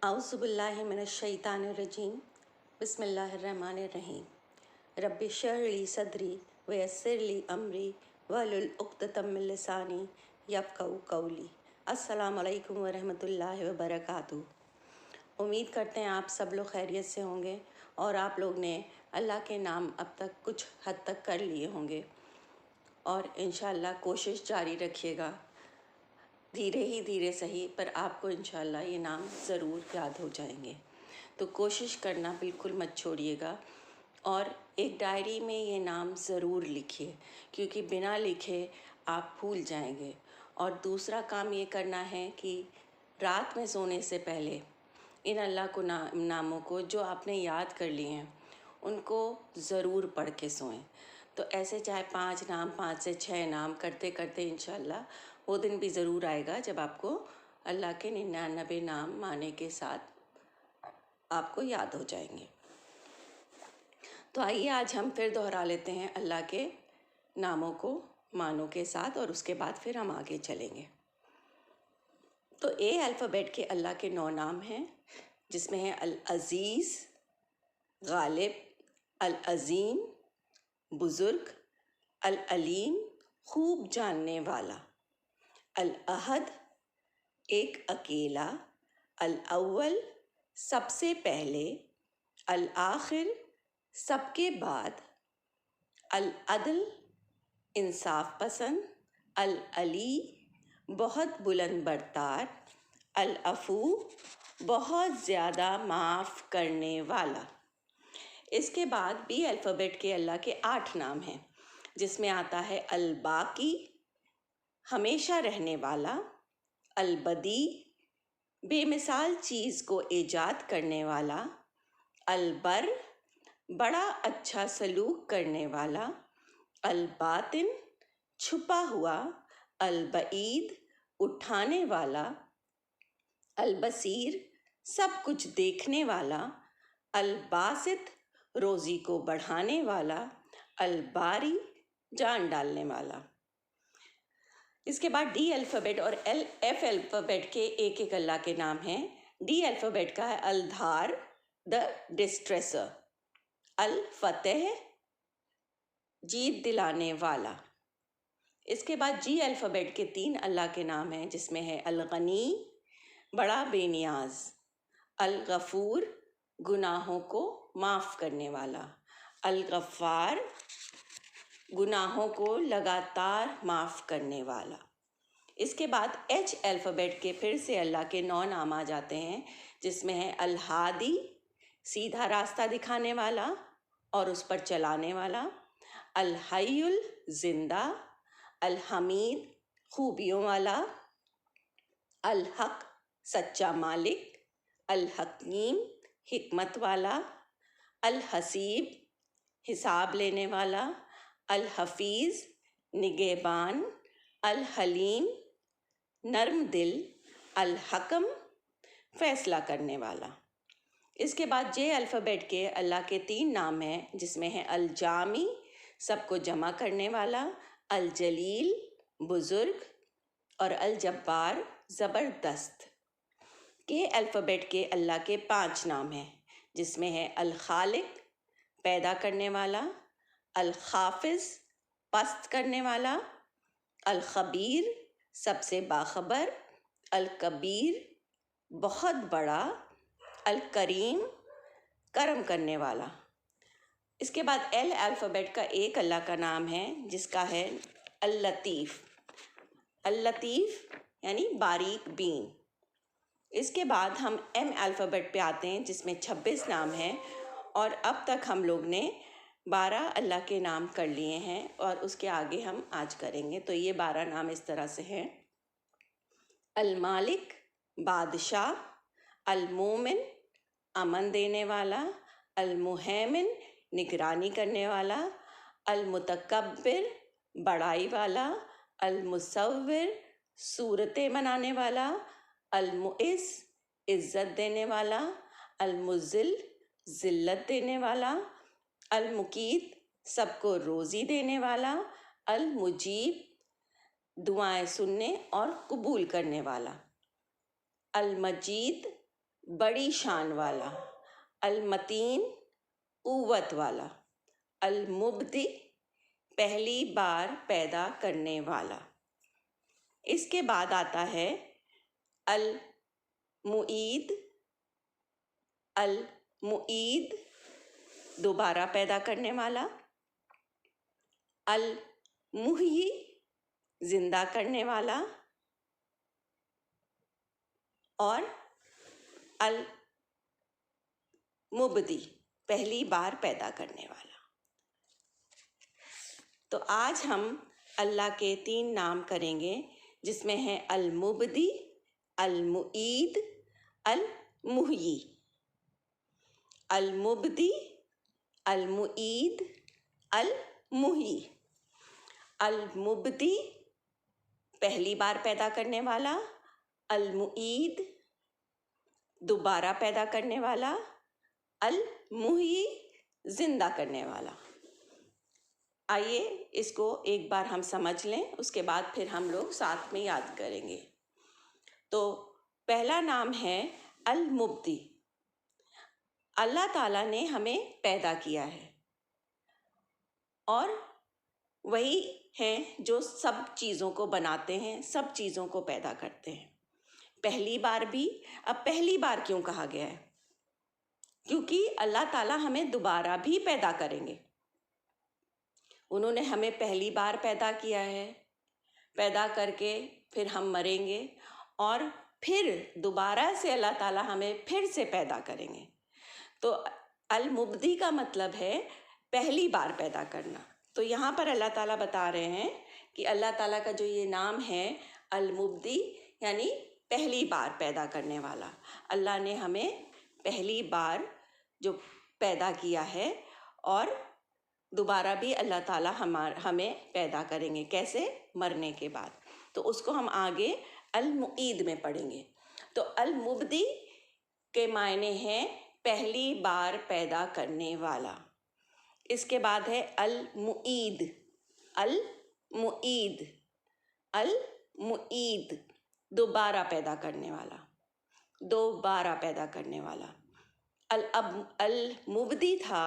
औज़ुबिल्लाहि मिनश्शैतानिर्रजीम बिस्मिल्लाहिर्रहमानिर्रहीम रब्बि इश्रह ली सदरी वयस्सिर ली अमरी वहलुल उक़्दतम मिन लिसानी यफ़क़हू क़ौली। अस्सलामु अलैकुम व रहमतुल्लाहि व बरकातुहू। उम्मीद करते हैं आप सब लोग खैरियत से होंगे और आप लोग ने अल्लाह के नाम अब तक कुछ हद तक कर लिए होंगे और इंशाअल्लाह कोशिश जारी रखिएगा। धीरे सही पर आपको इंशाअल्लाह ये नाम ज़रूर याद हो जाएंगे, तो कोशिश करना बिल्कुल मत छोड़िएगा और एक डायरी में ये नाम ज़रूर लिखिए, क्योंकि बिना लिखे आप भूल जाएंगे। और दूसरा काम ये करना है कि रात में सोने से पहले इन अल्लाह को नामों को जो आपने याद कर लिए हैं उनको ज़रूर पढ़ के सोएं। तो ऐसे चाहे 5 नाम 5 से 6 नाम करते करते इंशाअल्लाह वो दिन भी ज़रूर आएगा जब आपको अल्लाह के 99 नाम माने के साथ आपको याद हो जाएंगे। तो आइए आज हम फिर दोहरा लेते हैं अल्लाह के नामों को मानों के साथ और उसके बाद फिर हम आगे चलेंगे। तो ए अल्फ़ाबेट के अल्लाह के 9 नाम हैं, जिसमें है अल अज़ीज़, गालिब, अल अज़ीम, बुज़ुर्ग, अल अलीम खूब जानने वाला, अल अहद एक अकेला, अल अव्वल सबसे पहले, अल आखिर सबके बाद, अल अदल इंसाफ पसंद, अल अली बहुत बुलंद बरतार, अल अफू बहुत ज़्यादा माफ़ करने वाला। इसके बाद बी अल्फ़ाबेट के अल्लाह के 8 नाम हैं, जिसमें आता है अल बाकी हमेशा रहने वाला, अल बदी बेमिसाल चीज़ को ईजाद करने वाला, अल बर बड़ा अच्छा सलूक करने वाला, अल बातिन छुपा हुआ, अल बईद उठाने वाला, अल बसीर सब कुछ देखने वाला, अल बासित रोज़ी को बढ़ाने वाला, अल बारी जान डालने वाला। इसके बाद डी अल्फ़ाबेट और एफ अल्फ़ाबेट के एक अल्लाह के नाम हैं। डी अल्फ़ाबेट का है अल धार द डिस्ट्रेसर, अल फतेह जीत दिलाने वाला। इसके बाद जी अल्फ़ाबेट के 3 अल्लाह के नाम हैं, जिसमें है अल गनी बड़ा बेनियाज, अल गफ़ूर गुनाहों को माफ़ करने वाला, अल गफ़्फ़ार गुनाहों को लगातार माफ़ करने वाला। इसके बाद एच अल्फ़ाबेट के फिर से अल्लाह के 9 नाम आ जाते हैं, जिसमें है अल हादी सीधा रास्ता दिखाने वाला और उस पर चलाने वाला, अल हय्युल जिंदा, अल हमीद खूबियों वाला, अल हक सच्चा मालिक, अल हकीम हिकमत वाला, अल हसीब हिसाब लेने वाला, अल हफीज़ निगहबान, अल हलीम नर्म दिल, अल हकम फैसला करने वाला। इसके बाद जे अल्फ़ाबेट के अल्लाह के 3 नाम हैं, जिसमें है अल जामी सबको जमा करने वाला, अल जलील बुज़ुर्ग और अल जब्बार ज़बरदस्त। के अल्फ़ाबेट के अल्लाह के 5 नाम हैं, जिसमें है अल खालिक पैदा करने वाला, अल खाफिज पस्त करने वाला, अल खबीर सबसे बाखबर, अल कबीर बहुत बड़ा, अल करीम करम करने वाला। इसके बाद एल अल्फ़ाबेट का एक अल्लाह का नाम है, जिसका है अल लतीफ़। अल लतीफ़ यानी बारीक बीन। इसके बाद हम एम अल्फ़ाबेट पे आते हैं, जिसमें 26 नाम हैं और अब तक हम लोग ने 12 अल्लाह के नाम कर लिए हैं और उसके आगे हम आज करेंगे। तो ये 12 नाम इस तरह से हैं: अल मालिक बादशाह, अल मोमिन अमन देने वाला, अल मुहैमिन निगरानी करने वाला, अल मुतकब्बिर बड़ाई वाला, अल मुसव्विर सूरतें बनाने वाला, अल मुइज़ इज़्ज़त देने वाला, अल मुज़िल ज़िल्लत देने वाला, अल मुकीत सबको रोज़ी देने वाला, अल मुजीब दुआएं सुनने और कबूल करने वाला, अल मजीद बड़ी शान वाला, अलमतीन क़ुव्वत वाला, अलमुब्दी पहली बार पैदा करने वाला। इसके बाद आता है अल-मुईद, अल-मुईद दोबारा पैदा करने वाला, अल-मुहयी जिंदा करने वाला, और अल-मुब्दी पहली बार पैदा करने वाला। तो आज हम अल्लाह के 3 नाम करेंगे, जिसमें है अल-मुब्दी, अल-मुईद, अल-मुहयी। अल-मुब्दी, अल-मुईद, अल-मुहयी। अल-मुब्दी पहली बार पैदा करने वाला, अल-मुईद दोबारा पैदा करने वाला, अल-मुहयी जिंदा करने वाला। आइए इसको एक बार हम समझ लें, उसके बाद फिर हम लोग साथ में याद करेंगे। तो पहला नाम है अल-मुब्दी। अल्लाह ताला ने हमें पैदा किया है और वही हैं जो सब चीज़ों को बनाते हैं, सब चीज़ों को पैदा करते हैं। पहली बार भी, अब पहली बार क्यों कहा गया है? क्योंकि अल्लाह ताला हमें दोबारा भी पैदा करेंगे। उन्होंने हमें पहली बार पैदा किया है, पैदा करके फिर हम मरेंगे और फिर दोबारा से अल्लाह ताला हमें फिर से पैदा करेंगे। तो अल-मुब्दी का मतलब है पहली बार पैदा करना। तो यहाँ पर अल्लाह ताला बता रहे हैं कि अल्लाह ताला का जो ये नाम है अल-मुब्दी, यानी पहली बार पैदा करने वाला। अल्लाह ने हमें पहली बार जो पैदा किया है और दोबारा भी अल्लाह ताला हमें पैदा करेंगे। कैसे? मरने के बाद। तो उसको हम आगे अल-मुईद में पढ़ेंगे। तो अल-मुब्दी के मायने हैं पहली बार पैदा करने वाला। इसके बाद है अल-मुईद, अल-मुईद, अल-मुईद दोबारा पैदा करने वाला, दोबारा पैदा करने वाला। अल-मुब्दी था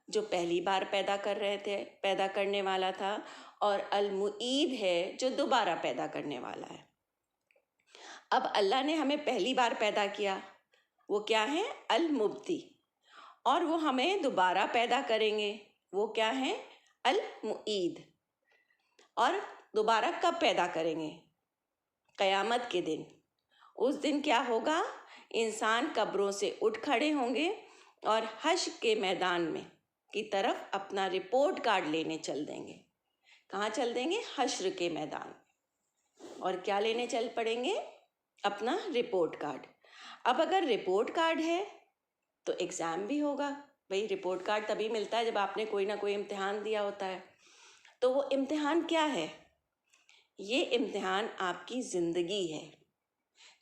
जो पहली बार पैदा कर रहे थे, पैदा करने वाला था, और अल-मुईद है जो दोबारा पैदा करने वाला है। अब अल्लाह ने हमें पहली बार पैदा किया, वो क्या है? अल-मुब्दी, और वो हमें दोबारा पैदा करेंगे, वो क्या है? अल-मुईद। और दोबारा कब पैदा करेंगे? क़यामत के दिन। उस दिन क्या होगा? इंसान कब्रों से उठ खड़े होंगे और हश्र के मैदान में की तरफ अपना रिपोर्ट कार्ड लेने चल देंगे। कहाँ चल देंगे? हश्र के मैदान। और क्या लेने चल पड़ेंगे? अपना रिपोर्ट कार्ड। अब अगर रिपोर्ट कार्ड है तो एग्ज़ाम भी होगा। भाई रिपोर्ट कार्ड तभी मिलता है जब आपने कोई ना कोई इम्तिहान दिया होता है। तो वो इम्तिहान क्या है? ये इम्तिहान आपकी ज़िंदगी है।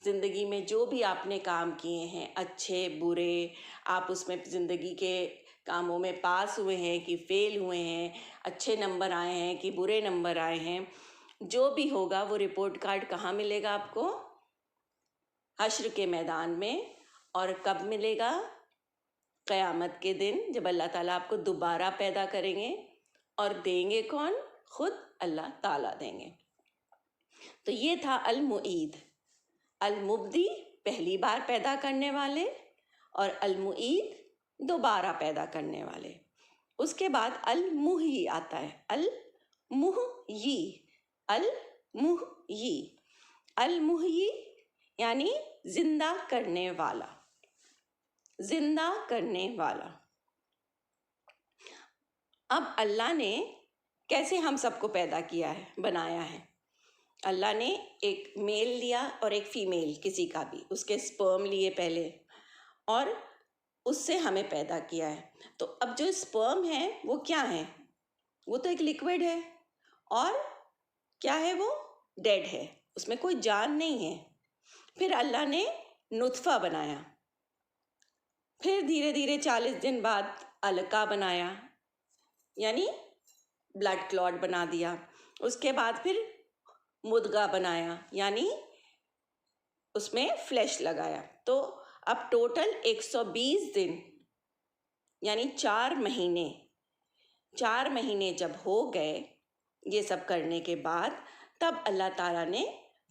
ज़िंदगी में जो भी आपने काम किए हैं, अच्छे बुरे, आप उसमें ज़िंदगी के कामों में पास हुए हैं कि फेल हुए हैं, अच्छे नंबर आए हैं कि बुरे नंबर आए हैं, जो भी होगा वो रिपोर्ट कार्ड कहाँ मिलेगा आपको? हश्र के मैदान में। और कब मिलेगा? क़यामत के दिन, जब अल्लाह ताला आपको दोबारा पैदा करेंगे। और देंगे कौन? खुद अल्लाह ताला देंगे। तो ये था अल-मुईद। अल-मुब्दी पहली बार पैदा करने वाले और अल-मुईद दोबारा पैदा करने वाले। उसके बाद अल-मुहयी आता है। अल-मुहयी, अल-मुहयी, अल-मुहयी यानी जिंदा करने वाला, जिंदा करने वाला। अब अल्लाह ने कैसे हम सबको पैदा किया है, बनाया है? अल्लाह ने एक मेल लिया और एक फीमेल, किसी का भी, उसके स्पर्म लिए पहले और उससे हमें पैदा किया है। तो अब जो स्पर्म है वो क्या है? वो तो एक लिक्विड है और क्या है? वो डेड है, उसमें कोई जान नहीं है। फिर अल्लाह ने नुत्फ़ा बनाया, फिर धीरे धीरे 40 दिन बाद अलका बनाया, यानी ब्लड क्लॉट बना दिया। उसके बाद फिर मुद्गा बनाया, यानी उसमें फ्लैश लगाया। तो اب ٹوٹل 120 دن یعنی 4 مہینے جب ہو گئے یہ سب کرنے کے بعد، تب اللہ تعالیٰ نے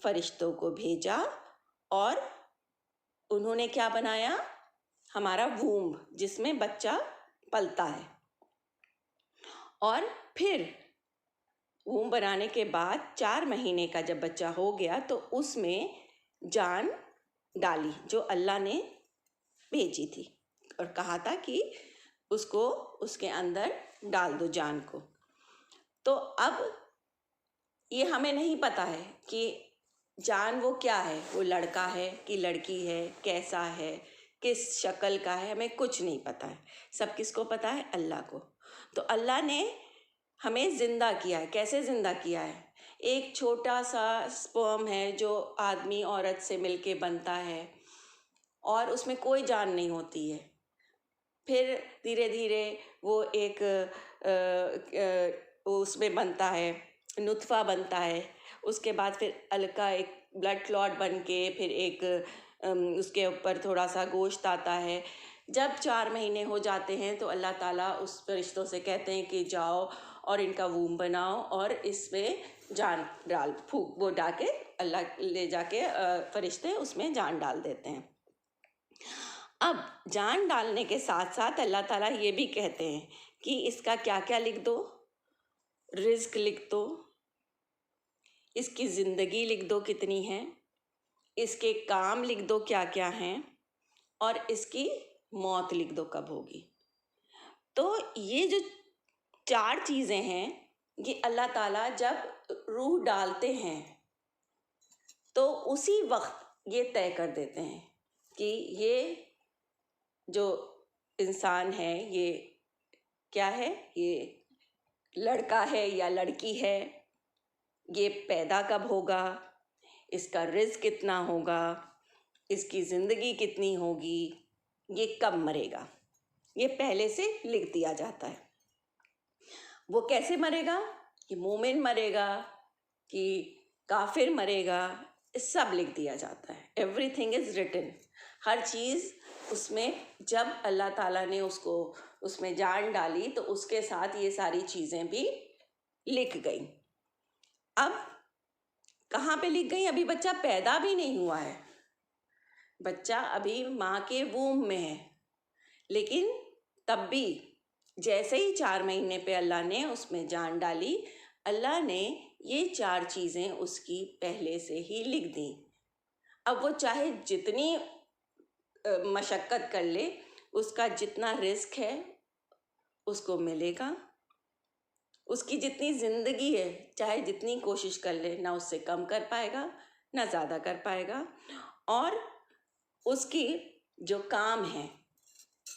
فرشتوں کو بھیجا اور انہوں نے کیا بنایا؟ ہمارا وومب، جس میں بچہ پلتا ہے. اور پھر وومب بنانے کے بعد 4 مہینے کا جب بچہ ہو گیا تو اس میں جان ڈالی جو اللہ نے بھیجی تھی، اور کہا تھا کہ اس کو اس کے اندر ڈال دو جان کو. تو اب یہ ہمیں نہیں پتہ ہے کہ جان وہ کیا ہے، وہ لڑکا ہے کہ لڑکی ہے، کیسا ہے، کس شکل کا ہے، ہمیں کچھ نہیں پتہ ہے. سب کس کو پتہ ہے؟ اللہ کو. تو اللہ نے ہمیں زندہ کیا ہے. کیسے زندہ کیا ہے؟ ایک چھوٹا سا سپرم ہے جو آدمی عورت سے مل کے بنتا ہے اور اس میں کوئی جان نہیں ہوتی ہے. پھر دھیرے دھیرے وہ ایک اس میں بنتا ہے، نطفہ بنتا ہے. اس کے بعد پھر ہلکا ایک بلڈ کلاٹ بن کے پھر ایک اس کے اوپر تھوڑا سا گوشت آتا ہے. جب 4 مہینے ہو جاتے ہیں تو اللہ تعالیٰ اس فرشتوں سے کہتے ہیں کہ جاؤ اور ان کا ووم بناؤ اور اس میں جان ڈال وہ ڈال کے اللہ لے جا کے فرشتے اس میں جان ڈال دیتے ہیں. اب جان ڈالنے کے ساتھ ساتھ اللہ تعالیٰ یہ بھی کہتے ہیں کہ اس کا کیا کیا لکھ دو، رزق لکھ دو، اس کی زندگی لکھ دو کتنی ہے، اس کے کام لکھ دو کیا کیا ہیں، اور اس کی موت لکھ دو کب ہوگی. تو یہ جو 4 چیزیں ہیں یہ اللہ تعالیٰ جب روح ڈالتے ہیں تو اسی وقت یہ طے کر دیتے ہیں کہ یہ جو انسان ہے یہ کیا ہے، یہ لڑکا ہے یا لڑکی ہے، یہ پیدا کب ہوگا، اس کا رزق کتنا ہوگا، اس کی زندگی کتنی ہوگی، یہ کب مرے گا. یہ پہلے سے لکھ دیا جاتا ہے. وہ کیسے مرے گا، کہ مومن مرے گا کہ کافر مرے گا، سب لکھ دیا جاتا ہے. Everything is written. ہر چیز اس میں جب اللہ تعالیٰ نے اس کو اس میں جان ڈالی تو اس کے ساتھ یہ ساری چیزیں بھی لکھ گئیں. اب کہاں پہ لکھ گئیں؟ ابھی بچہ پیدا بھی نہیں ہوا ہے، بچہ ابھی ماں کے ووم میں ہے. لیکن تب بھی جیسے ہی 4 مہینے پہ اللہ نے اس میں جان ڈالی، اللہ نے یہ 4 چیزیں اس کی پہلے سے ہی لکھ دیں. اب وہ چاہے جتنی مشقت کر لے، اس کا جتنا رزق ہے اس کو ملے گا. اس کی جتنی زندگی ہے چاہے جتنی کوشش کر لے، نہ اس سے کم کر پائے گا نہ زیادہ کر پائے گا. اور اس کی جو کام ہیں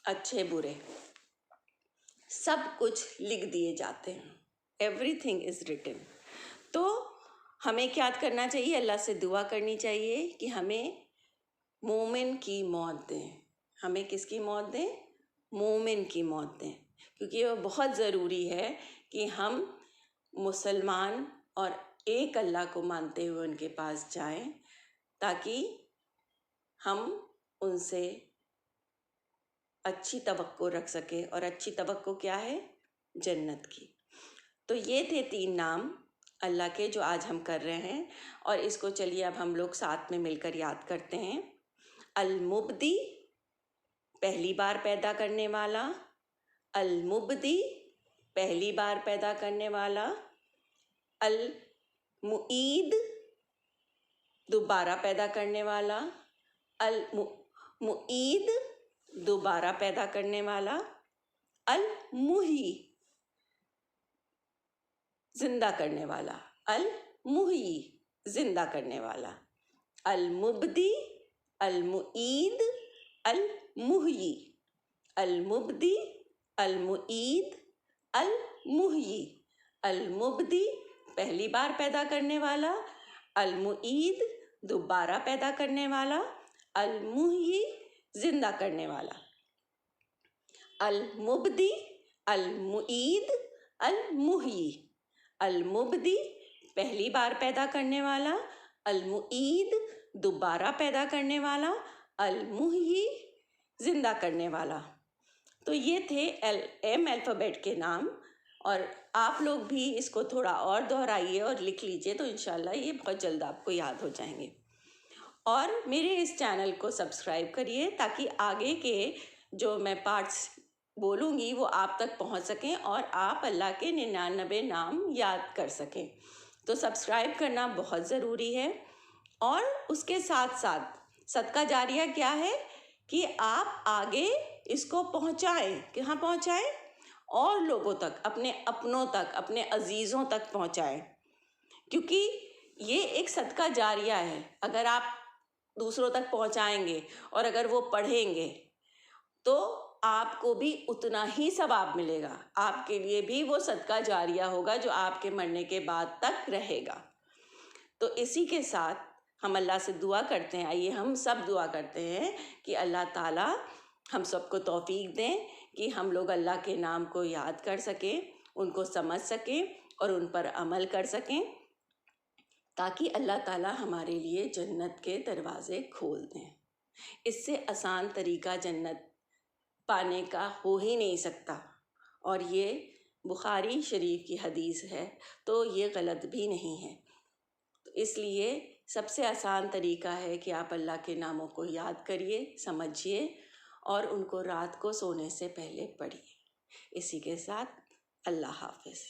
اچھے برے سب کچھ لکھ دیے جاتے ہیں. Every thing is return. تو ہمیں کیا کرنا چاہیے؟ اللہ سے دعا کرنی چاہیے کہ ہمیں مومن کی موت دیں. ہمیں کس کی موت دیں؟ مومن کی موت دیں. کیونکہ وہ بہت ضروری ہے کہ ہم مسلمان اور ایک اللہ کو مانتے ہوئے ان کے پاس جائیں تاکہ ہم ان سے اچھی توقع رکھ سکیں. اور اچھی توقع کیا ہے؟ جنت کی. تو یہ تھے 3 نام اللہ کے جو آج ہم کر رہے ہیں، اور اس کو چلیے اب ہم لوگ ساتھ میں مل کر یاد کرتے ہیں. المبدی، پہلی بار پیدا کرنے والا. المبدی، پہلی بار پیدا کرنے والا. المعید، دوبارہ پیدا کرنے والا. المعید، دوبارہ پیدا کرنے والا. المحیی، زندہ کرنے والا. المحیی، زندہ کرنے والا. المبدی، المعید، المحیی. المبدی، المعید، المحیی. المبدی، پہلی بار پیدا کرنے والا. المعید، دوبارہ پیدا کرنے والا. المحیی، زندہ کرنے والا. المبدی، المعید، المحیی. المبدی، پہلی بار پیدا کرنے والا. المعید، دوبارہ پیدا کرنے والا. المحیی زندہ کرنے والا۔ تو یہ تھے ایم الفابیٹ کے نام، اور آپ لوگ بھی اس کو تھوڑا اور دہرائیے اور لکھ لیجئے تو انشاءاللہ یہ بہت جلد آپ کو یاد ہو جائیں گے۔ اور میرے اس چینل کو سبسکرائب کریے تاکہ آگے کے جو میں پارٹس بولوں گی وہ آپ تک پہنچ سکیں اور آپ اللہ کے 99 نام یاد کر سکیں۔ تو سبسکرائب کرنا بہت ضروری ہے، اور اس کے ساتھ ساتھ صدقہ جاریہ کیا ہے کہ آپ آگے اس کو پہنچائیں۔ کہاں پہنچائیں؟ اور لوگوں تک، اپنے اپنوں تک، اپنے عزیزوں تک پہنچائیں، کیونکہ یہ ایک صدقہ جاریہ ہے۔ اگر آپ دوسروں تک پہنچائیں گے اور اگر وہ پڑھیں گے تو آپ کو بھی اتنا ہی ثواب ملے گا، آپ کے لیے بھی وہ صدقہ جاریہ ہوگا جو آپ کے مرنے کے بعد تک رہے گا۔ تو اسی کے ساتھ ہم اللہ سے دعا کرتے ہیں، آئیے ہم سب دعا کرتے ہیں کہ اللہ تعالیٰ ہم سب کو توفیق دیں کہ ہم لوگ اللہ کے نام کو یاد کر سکیں، ان کو سمجھ سکیں اور ان پر عمل کر سکیں، تاکہ اللہ تعالیٰ ہمارے لیے جنت کے دروازے کھول دیں۔ اس سے آسان طریقہ جنت پانے کا ہو ہی نہیں سکتا، اور یہ بخاری شریف کی حدیث ہے تو یہ غلط بھی نہیں ہے۔ تو اس لیے سب سے آسان طریقہ ہے کہ آپ اللہ کے ناموں کو یاد کریے، سمجھیے اور ان کو رات کو سونے سے پہلے پڑھیے۔ اسی کے ساتھ اللہ حافظ۔